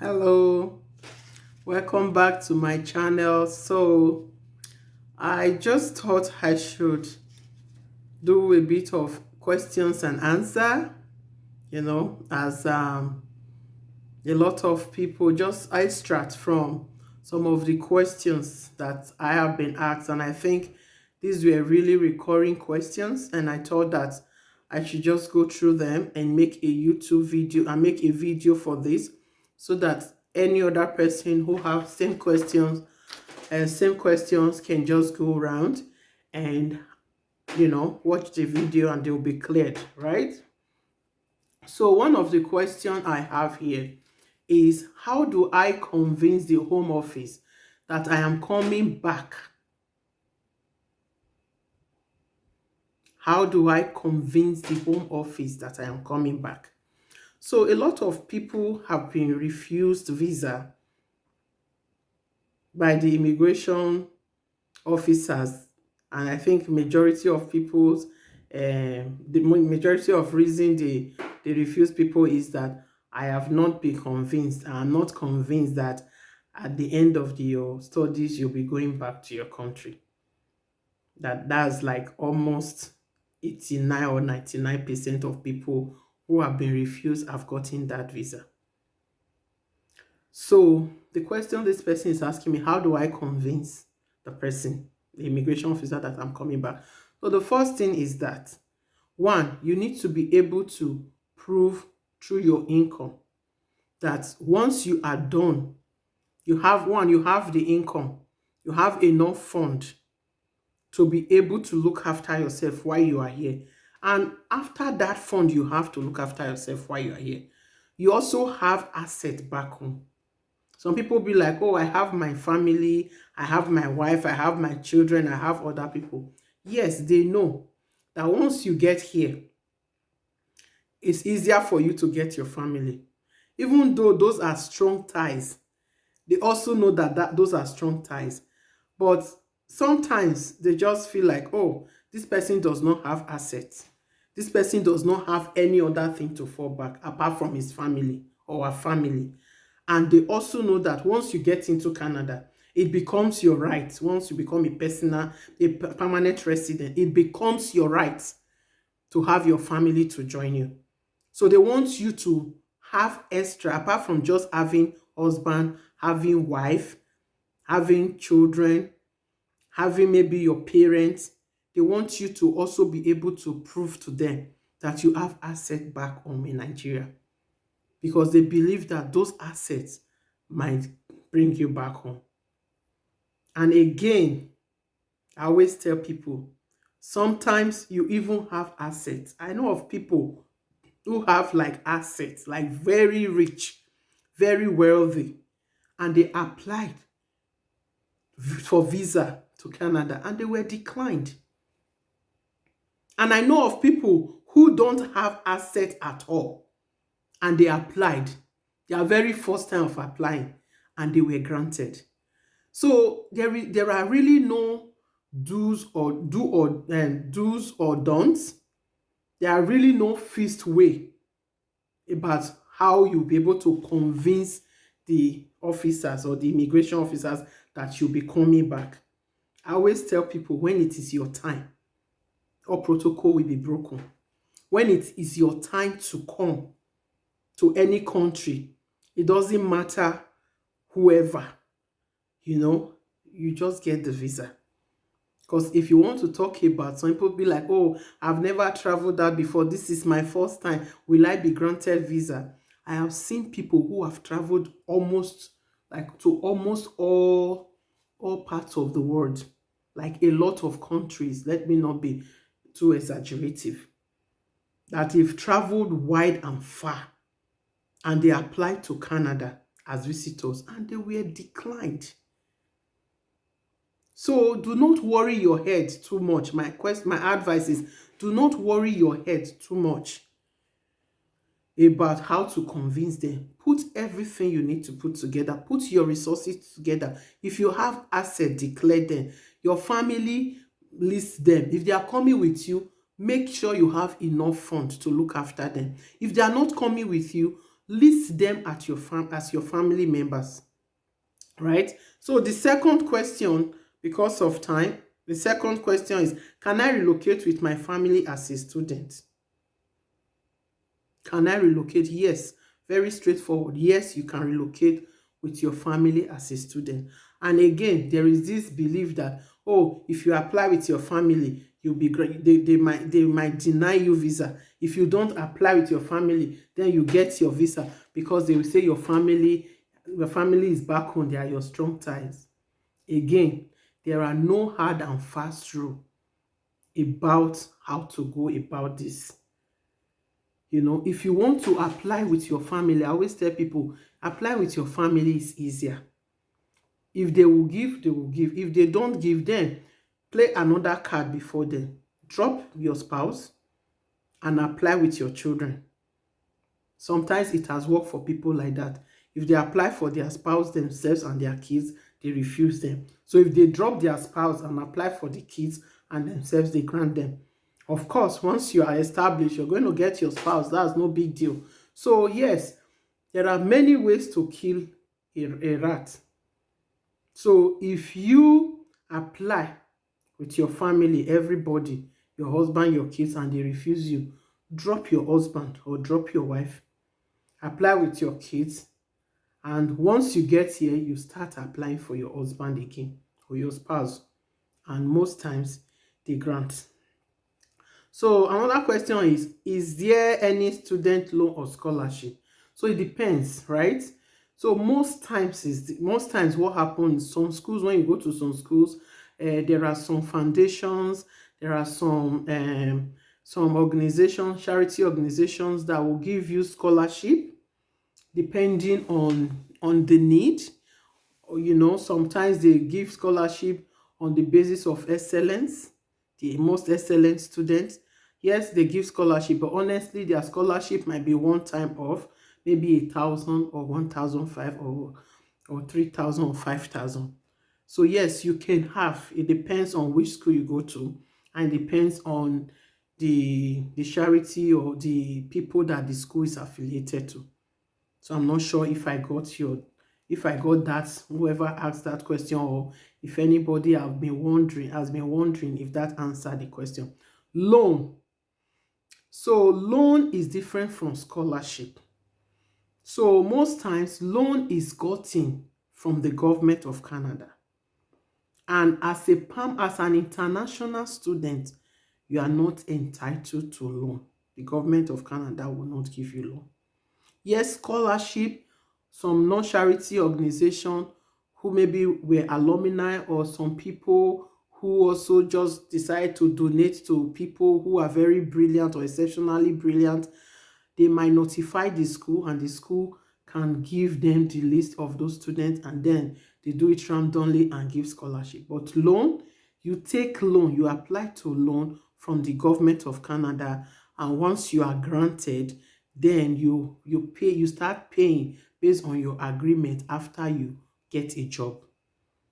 Hello, welcome back to my channel. So I just thought I should do a bit of questions and answer, as a lot of people just extract from some of the questions that I have been asked, and I think these were really recurring questions, and I thought that I should just go through them and make a YouTube video and make a video for this so that any other person who have same questions can just go around and watch the video and they'll be cleared, right? So one of the questions I have here is, how do I convince the Home Office that I am coming back? How do I convince the Home Office that I am coming back? So a lot of people have been refused visa by the immigration officers, and I think majority of people's the majority of reason they refuse people is that I have not been convinced. I'm not convinced that at the end of your studies you'll be going back to your country. That's like almost 89 or 99% of people who have been refused have gotten that visa. So the question this person is asking me, how do I convince the person, the immigration officer, that I'm coming back? So the first thing is that, one, you need to be able to prove through your income that once you are done, you have the income, you have enough fund to be able to look after yourself while you are here. And after that fund, you have to look after yourself while you are here. You also have asset back home. Some people be like, oh, I have my family, I have my wife, I have my children, I have other people. Yes, they know that once you get here, it's easier for you to get your family. Even though those are strong ties, they also know that those are strong ties. But sometimes they just feel like, oh, this person does not have assets. This person does not have any other thing to fall back apart from his family or her family. And they also know that once you get into Canada, it becomes your right. Once you become a permanent resident, it becomes your right to have your family to join you. So they want you to have extra, apart from just having husband, having wife, having children, having maybe your parents. They want you to also be able to prove to them that you have assets back home in Nigeria, because they believe that those assets might bring you back home. And again, I always tell people, sometimes you even have assets. I know of people who have like assets, like very rich, very wealthy, and they applied for visa to Canada and they were declined. And I know of people who don't have assets at all and they applied their very first time of applying and they were granted. So there are really no do's or don'ts. There are really no fixed way about how you'll be able to convince the officers or the immigration officers that you'll be coming back. I always tell people, when it is your time, all protocol will be broken. When it is your time to come to any country, it doesn't matter whoever, you just get the visa. Because if you want to talk about, some people be like, oh, I've never traveled that before, this is my first time, will I be granted visa? I have seen people who have traveled almost like to almost all parts of the world, like a lot of countries. Let me not be too exaggerative, that they've traveled wide and far and they applied to Canada as visitors and they were declined. So do not worry your head too much. My advice is, do not worry your head too much about how to convince them. Put everything you need to put together. Put your resources together. If you have assets, declare them. Your family, list them. If they are coming with you, make sure you have enough funds to look after them. If they are not coming with you, list them at your as your family members, right? So the second question, because of time, the second question is, can I relocate with my family as a student? Can I relocate? Yes. Very straightforward. Yes, you can relocate with your family as a student. And again, there is this belief that, oh, if you apply with your family, you'll be great. They might deny you visa. If you don't apply with your family, then you get your visa, because they will say your family is back home, they are your strong ties. Again, there are no hard and fast rule about how to go about this. If you want to apply with your family, I always tell people, apply with your family is easier. If they will give, they will give. If they don't give, then play another card before them. Drop your spouse and apply with your children. Sometimes it has worked for people like that. If they apply for their spouse themselves and their kids, they refuse them. So if they drop their spouse and apply for the kids and themselves, they grant them. Of course, once you are established, you're going to get your spouse. That's no big deal. So yes, there are many ways to kill a rat. So if you apply with your family, everybody, your husband, your kids, and they refuse you, drop your husband or drop your wife. Apply with your kids, and once you get here, you start applying for your husband again or your spouse, and most times they grant. So another question is there any student loan or scholarship? So it depends, right? So most times what happens, some schools, when you go to some schools, there are some foundations, there are some organizations, charity organizations, that will give you scholarship depending on the need. Or, sometimes they give scholarship on the basis of excellence, the most excellent students. Yes, they give scholarship, but honestly, their scholarship might be one time off, maybe 1,000 or 1,500 or 3,000 or 5,000. So yes, you can have. It depends on which school you go to, and depends on the charity or the people that the school is affiliated to. So I'm not sure if I got that, whoever asked that question, or if anybody has been wondering if that answered the question. Loan. So loan is different from scholarship. So most times loan is gotten from the government of Canada. And as an international student, you are not entitled to loan. The government of Canada will not give you loan. Yes, scholarship, some non-charity organization who maybe were alumni, or some people who also just decide to donate to people who are very brilliant or exceptionally brilliant, they might notify the school, and the school can give them the list of those students, and then they do it randomly and give scholarship. But loan, you take loan, you apply to loan from the government of Canada, and once you are granted, then you start paying based on your agreement after you get a job.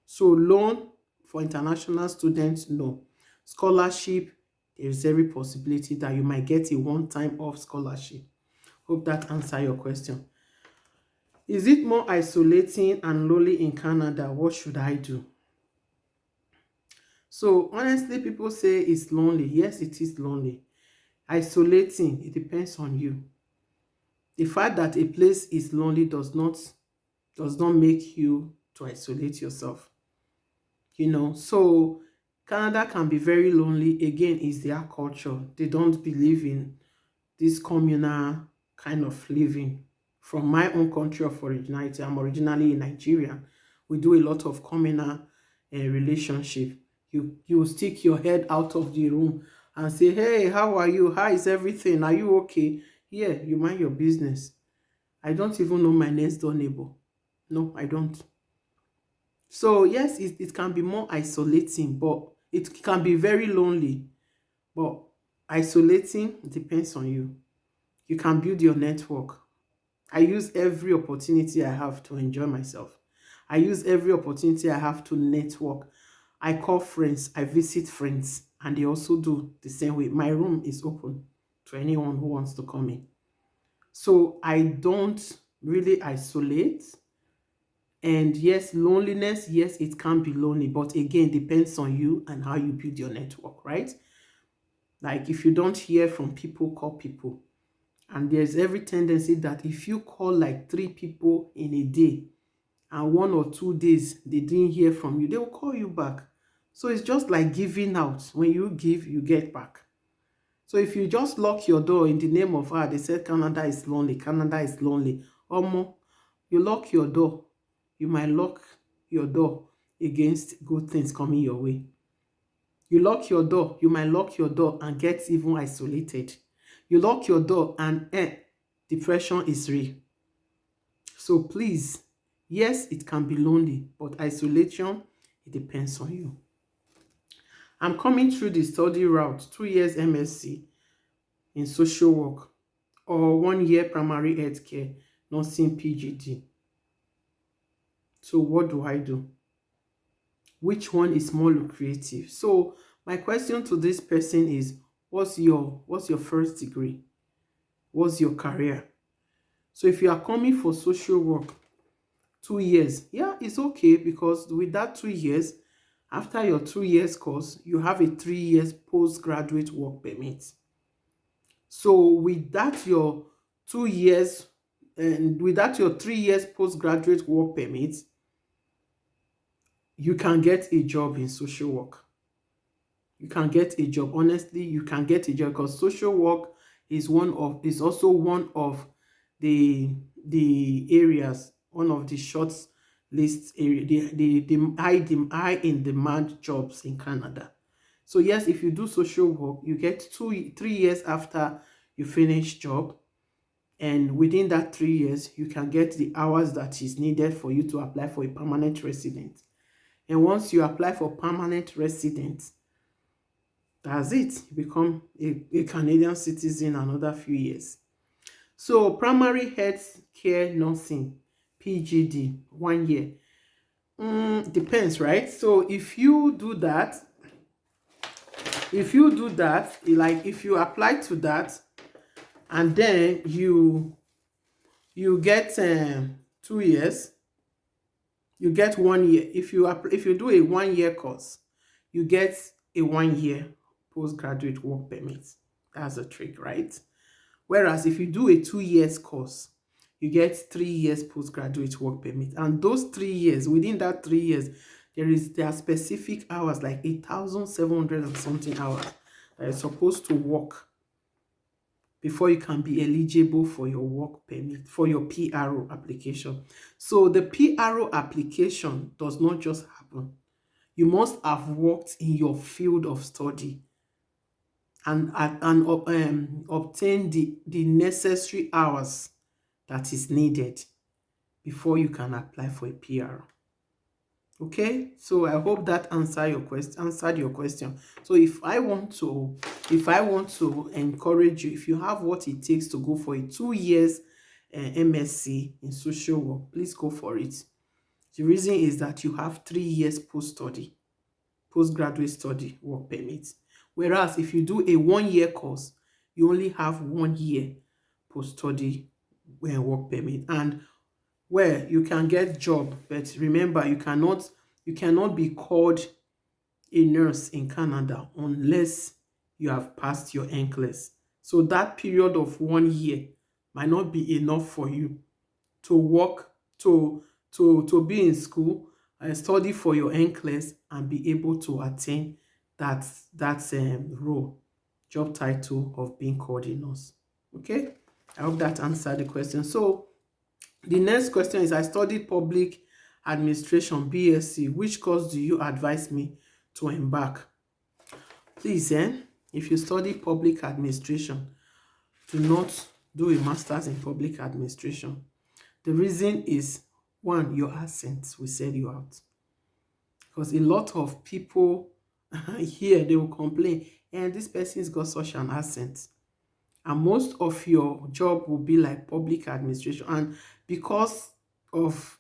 So loan for international students, no. Scholarship, there is every possibility that you might get a one-time off scholarship. Hope that answers your question. Is it more isolating and lonely in Canada? What should I do? So honestly, people say it's lonely. Yes, it is lonely. Isolating, it depends on you. The fact that a place is lonely does not make you to isolate yourself. So Canada can be very lonely. Again, is their culture. They don't believe in this communal kind of living. From my own country of originality, I'm originally in Nigeria. We do a lot of communal relationship. You stick your head out of the room and say, hey, how are you? How is everything? Are you okay? Yeah, you mind your business. I don't even know my next door neighbor. No, I don't. So yes, it can be more isolating, but it can be very lonely. But isolating depends on you. You can build your network. I use every opportunity I have to enjoy myself. I use every opportunity I have to network. I call friends, I visit friends, and they also do the same way. My room is open to anyone who wants to come in. So I don't really isolate. And yes, loneliness, yes, it can be lonely, but again, depends on you and how you build your network, right? Like if you don't hear from people, call people. And there's every tendency that if you call like 3 people in a day and 1 or 2 days they didn't hear from you, they will call you back. So it's just like giving out. When you give, you get back. So if you just lock your door in the name of, they said Canada is lonely, Canada is lonely. Omo, you lock your door, you might lock your door against good things coming your way. You lock your door, you might lock your door and get even isolated. You lock your door and depression is real. So please, yes, it can be lonely, but isolation, it depends on you. I'm coming through the study route, 2 years MSc in social work or 1 year primary health care, nursing PGD. So what do I do? Which one is more lucrative? So my question to this person is, what's your first degree? What's your career? So if you are coming for social work, 2 years, yeah, it's okay, because with that 2 years, after your 2 years course, you have a 3 years postgraduate work permit. So with that your 2 years and with that your 3 years postgraduate work permit, you can get a job in social work. You can get a job. Honestly, you can get a job, because social work is also one of the areas, one of the short list area, the high in demand jobs in Canada. So yes, if you do social work, you get 3 years after you finish job, and within that 3 years, you can get the hours that is needed for you to apply for a permanent resident. And once you apply for permanent resident, that's it. You become a Canadian citizen another few years. So primary health care nursing, PGD, 1 year. Depends, right? So if you do that, like if you apply to that, and then you get 2 years, you get 1 year. If you do a 1 year course, you get a 1 year postgraduate work permit. That's a trick, right? Whereas if you do a 2 years course, you get 3 years postgraduate work permit. And those 3 years, within that 3 years, there are specific hours, like 8,700 and something hours that you're supposed to work before you can be eligible for your work permit, for your PRO application. So the PRO application does not just happen. You must have worked in your field of study and obtain the necessary hours that is needed before you can apply for a PR. Okay, so I hope that answered your question. So if I want to encourage you, if you have what it takes to go for a 2 years MSc in social work, please go for it. The reason is that you have 3 years postgraduate study work permit. Whereas if you do a 1 year course, you only have 1 year post-study work permit, and where you can get job. But remember, you cannot be called a nurse in Canada unless you have passed your NCLEX. So that period of 1 year might not be enough for you to work, to be in school and study for your NCLEX and be able to attain that role, job title of being called a nurse. Okay, I hope that answered the question. So the next question is, I studied public administration BSc. Which course do you advise me to embark? Please, if you study public administration, do not do a master's in public administration. The reason is, one, your accent will sell you out. Because a lot of people here, they will complain, and this person's got such an accent. And most of your job will be like public administration. And because of,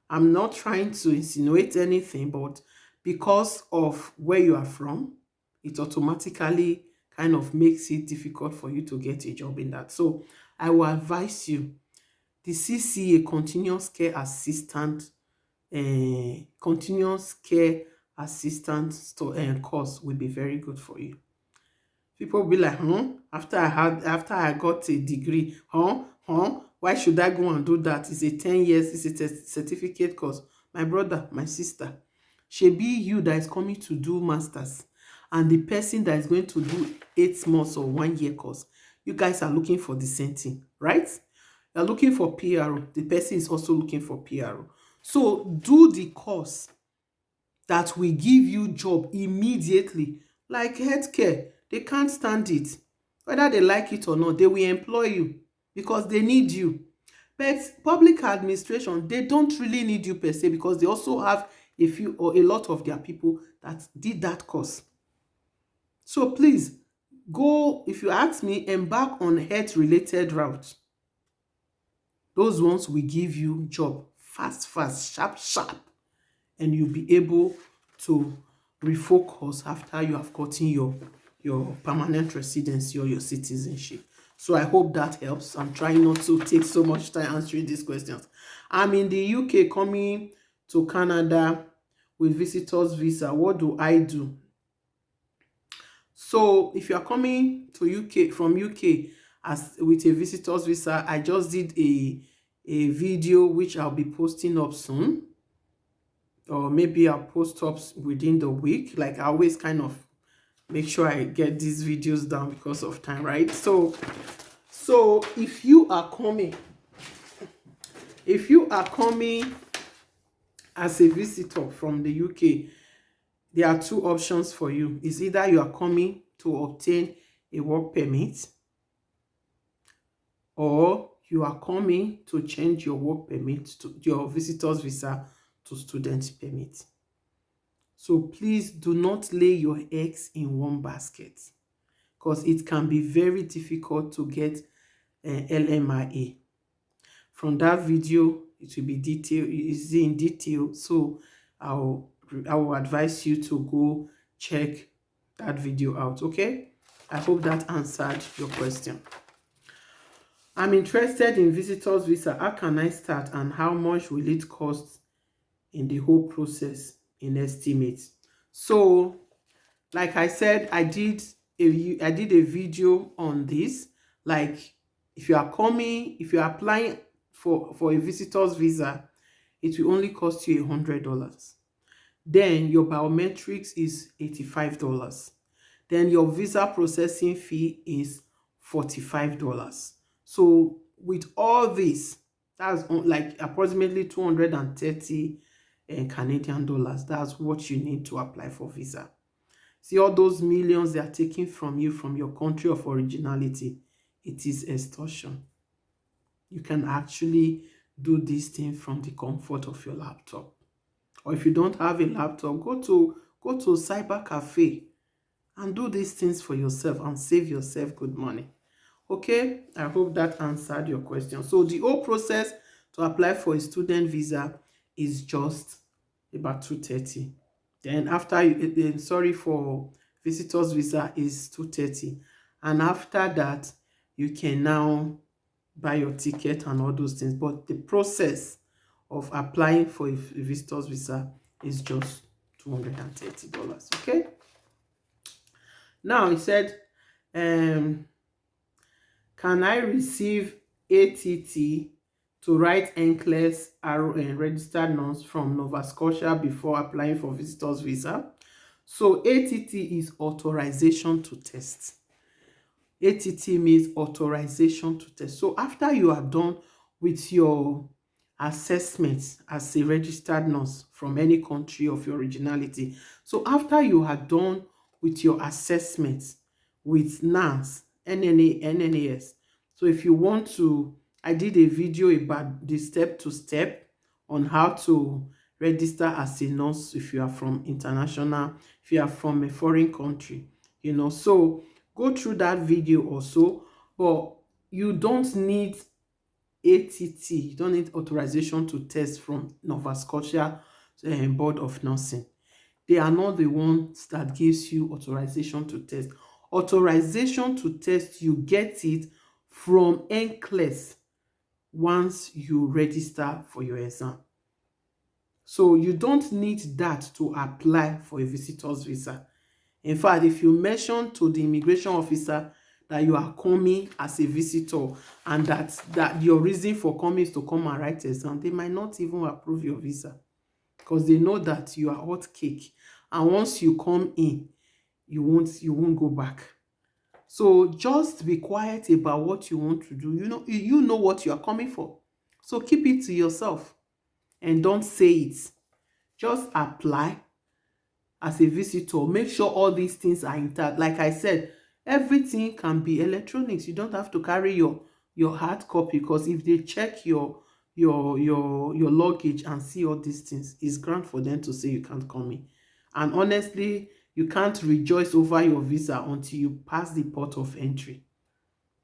I'm not trying to insinuate anything, but because of where you are from, it automatically kind of makes it difficult for you to get a job in that. So I will advise you the CCA, continuous care assistant course will be very good for you. People will be like, after I got a degree, why should I go and do that? It's a 10 years, it's a certificate course. My brother, my sister, shebi you that is coming to do masters and the person that is going to do 8 months or 1 year course, you guys are looking for the same thing, right? You're looking for PRO. The person is also looking for PRO. So do the course that will give you job immediately. Like healthcare, they can't stand it. Whether they like it or not, they will employ you because they need you. But public administration, they don't really need you per se because they also have a few or a lot of their people that did that course. So please, go, if you ask me, embark on health-related routes. Those ones will give you job fast, sharp, and you'll be able to refocus after you have gotten your permanent residency or your citizenship. So I hope that helps. I'm trying not to take so much time answering these questions. I'm in the UK coming to Canada with visitors visa. What do I do? So if you are coming to UK from UK as with a visitors visa, I just did a video which I'll be posting up soon, or maybe I'll post up within the week. Like I always kind of make sure I get these videos down because of time, right? So if you are coming as a visitor from the UK, there are 2 options for you. It's either you are coming to obtain a work permit, or you are coming to change your work permit to your visitor's visa to student permit. So please do not lay your eggs in one basket because it can be very difficult to get LMIA. From that video, it will be detailed, is in detail. So I will advise you to go check that video out. Okay, I hope that answered your question. I'm interested in visitors visa. How can I start and how much will it cost in the whole process in estimates? So like I said, I did a video on this. Like if you are applying for a visitor's visa, it will only cost you $100. Then your biometrics is $85. Then your visa processing fee is $45. So with all this, that's like approximately 230 Canadian dollars. That's what you need to apply for visa. See all those millions they are taking from you from your country of originality. It is extortion. You can actually do this thing from the comfort of your laptop. Or if you don't have a laptop, go to a cyber cafe and do these things for yourself and save yourself good money. Okay, I hope that answered your question. So the whole process to apply for a student visa is just about 230. Then after for visitors visa is 230, and after that you can now buy your ticket and all those things. But the process of applying for a visitor's visa is just $230. Okay. Now he said, can I receive ATT to write NCLEX and registered nurse from Nova Scotia before applying for visitor's visa? So ATT is authorization to test. ATT means authorization to test. So after you are done with your assessment as a registered nurse from any country of your originality, so after you are done with your assessment with NAS, NNAS, so if you want to, I did a video about the step-to-step on how to register as a nurse if you are from international, if you are from a foreign country, so go through that video also. But you don't need ATT, you don't need authorization to test from Nova Scotia Board of Nursing. They are not the ones that gives you authorization to test. Authorization to test, you get it from NCLEX once you register for your exam. So you don't need that to apply for a visitor's visa. In fact, if you mention to the immigration officer that you are coming as a visitor and that your reason for coming is to come and write exam, they might not even approve your visa because they know that you are hot cake. And once you come in, you won't go back. So just be quiet about what you want to do. You know what you are coming for. So keep it to yourself and don't say it. Just apply as a visitor. Make sure all these things are intact. Like I said, everything can be electronics. You don't have to carry your hard copy, because if they check your luggage and see all these things, it's grand for them to say you can't come in. And honestly, you can't rejoice over your visa until you pass the port of entry,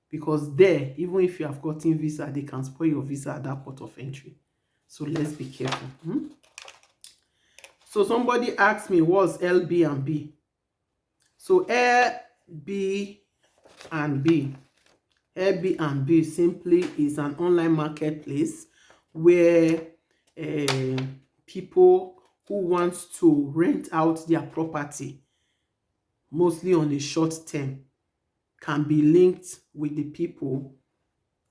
because there, even if you have gotten visa, they can spoil your visa at that port of entry. So let's be careful. So somebody asked me, what's Airbnb? So Airbnb simply is an online marketplace where people who want to rent out their property, mostly on a short term, can be linked with the people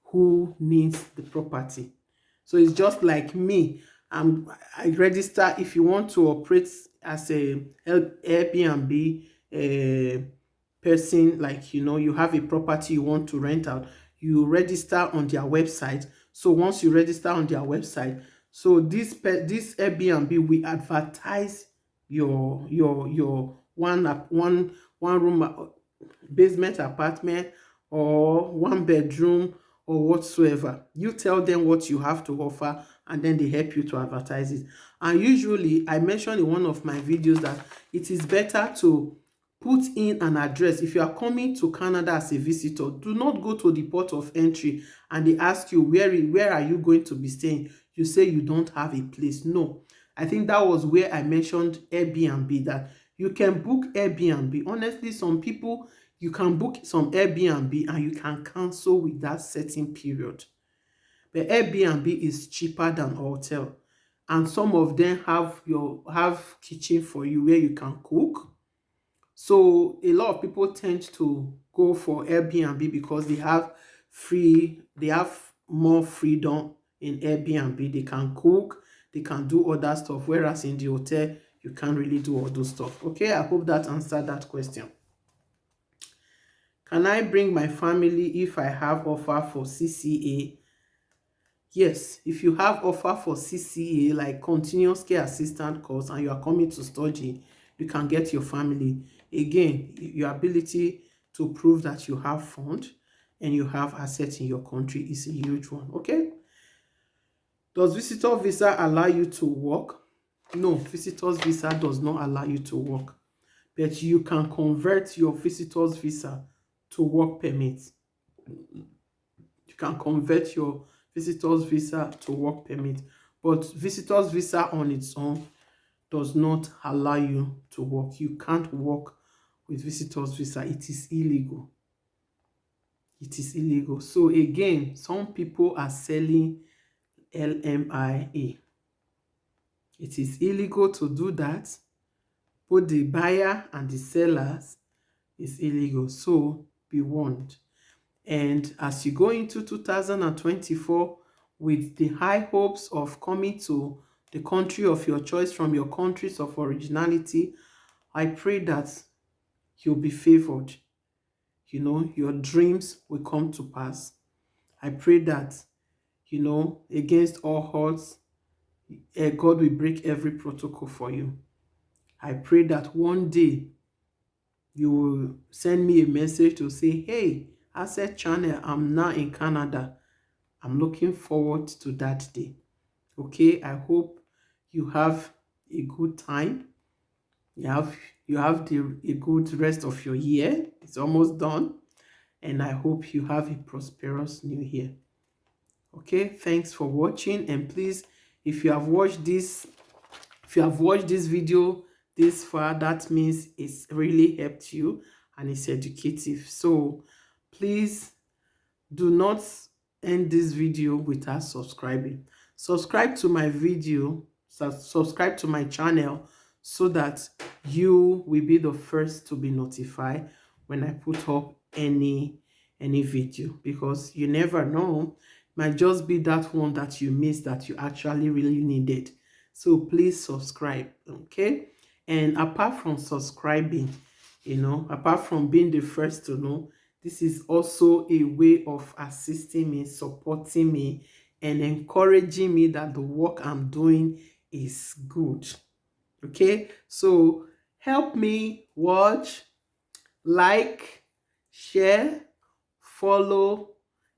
who needs the property. So it's just like me. I register. If you want to operate as a Airbnb person, like you have a property you want to rent out, you register on their website. So once you register on their website, so this Airbnb will advertise your one room basement apartment or one bedroom or whatsoever. You tell them what you have to offer and then they help you to advertise it. And usually, I mentioned in one of my videos that it is better to put in an address. If you are coming to Canada as a visitor, do not go to the port of entry and they ask you where are you going to be staying. You say you don't have a place. No, I think that was where I mentioned Airbnb, that you can book Airbnb. Honestly, some people, you can book some Airbnb and you can cancel with that certain period. But Airbnb is cheaper than hotel. And some of them have kitchen for you where you can cook. So a lot of people tend to go for Airbnb because they have more freedom in Airbnb. They can cook, they can do other stuff, whereas in the hotel, you can't really do all those stuff. Okay, I hope that answered that question. Can I bring my family if I have offer for CCA? Yes, if you have offer for CCA, like continuous care assistant course, and you are coming to study, you can get your family. Again, your ability to prove that you have fund and you have assets in your country is a huge one. Okay. Does visitor visa allow you to work? No, visitor's visa does not allow you to work, but you can convert your visitor's visa to work permit. You can convert your visitor's visa to work permit, but visitor's visa on its own does not allow you to work. You can't work with visitor's visa. It is illegal. It is illegal. So again, some people are selling LMIA. It is illegal to do that. Both the buyer and the sellers is illegal. So be warned. And as you go into 2024 with the high hopes of coming to the country of your choice from your countries of originality, I pray that you'll be favored. Your dreams will come to pass. I pray that, against all odds, God will break every protocol for you. I pray that one day you will send me a message to say, hey, Asset Channel, I'm now in Canada. I'm looking forward to that day. Okay, I hope you have a good time. You have a good rest of your year. It's almost done. And I hope you have a prosperous new year. Okay, thanks for watching. And please, if you have watched this video this far, that means it's really helped you and it's educative. So please do not end this video without subscribing. Subscribe to my video, subscribe to my channel, so that you will be the first to be notified when I put up any video, because you never know, might just be that one that you missed that you actually really needed. So please subscribe, okay? And apart from subscribing, apart from being the first to know, this is also a way of assisting me, supporting me, and encouraging me that the work I'm doing is good. Okay, so help me watch, like, share, follow,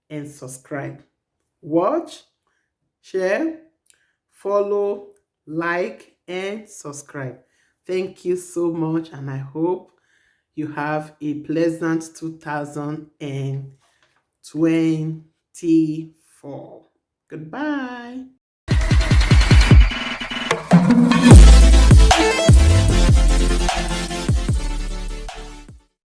and subscribe. Watch, share, follow, like, and subscribe. Thank you so much, and I hope you have a pleasant 2024. Goodbye.